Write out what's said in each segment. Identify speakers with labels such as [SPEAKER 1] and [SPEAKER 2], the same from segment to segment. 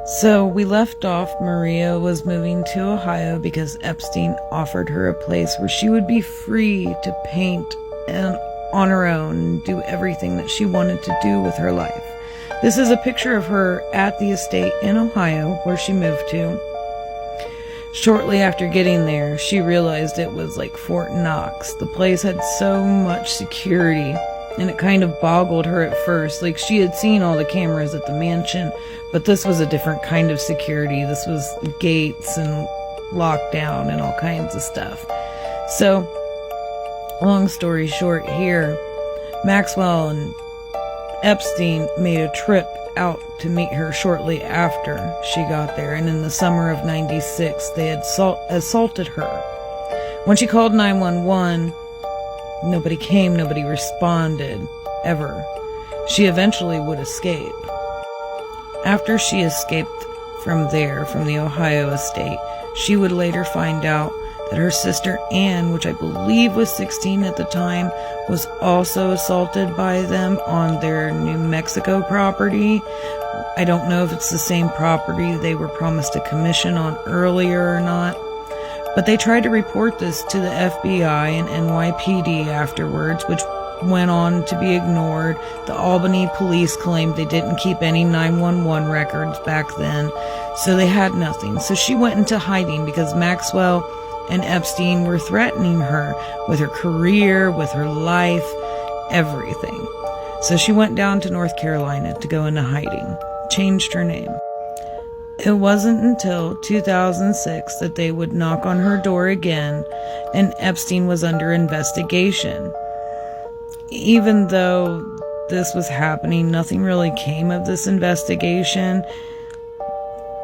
[SPEAKER 1] So we left off. Maria was moving to Ohio because Epstein offered her a place where she would be free to paint and on her own and do everything that she wanted to do with her life. This is a picture of her at the estate in Ohio where she moved to. Shortly after getting there, she realized it was like Fort Knox. The place had so much security, and it kind of boggled her at first. Like, she had seen all the cameras at the mansion, but this was a different kind of security. This was gates and lockdown and all kinds of stuff. So, long story short here, Maxwell and Epstein made a trip out to meet her shortly after she got there, and in the summer of '96 they had assaulted her. When she called 911, nobody came, nobody responded, ever. She eventually would escape. After she escaped from there, from the Ohio estate, she would later find out that her sister Anne, which I believe was 16 at the time, was also assaulted by them on their New Mexico property. I don't know if it's the same property they were promised a commission on earlier or not. But they tried to report this to the FBI and NYPD afterwards, which went on to be ignored. The Albany police claimed they didn't keep any 911 records back then, so they had nothing. So she went into hiding because Maxwell and Epstein were threatening her with her career, with her life, everything. So she went down to North Carolina to go into hiding, changed her name. It wasn't until 2006 that they would knock on her door again, and Epstein was under investigation. Even though this was happening, nothing really came of this investigation.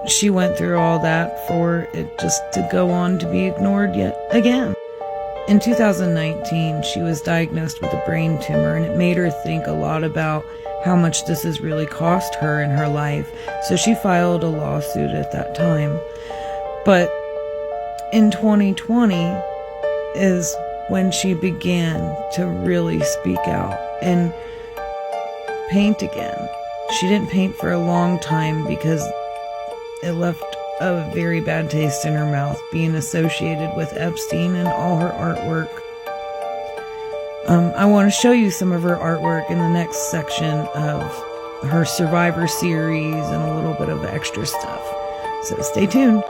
[SPEAKER 1] She went through all that for it just to go on to be ignored yet again. In 2019, she was diagnosed with a brain tumor, and it made her think a lot about how much this has really cost her in her life. So she filed a lawsuit at that time. But in 2020 is when she began to really speak out and paint again. She didn't paint for a long time because it left a very bad taste in her mouth, being associated with Epstein and all her artwork. I want to show you some of her artwork in the next section of her Survivor series and a little bit of extra stuff. So stay tuned.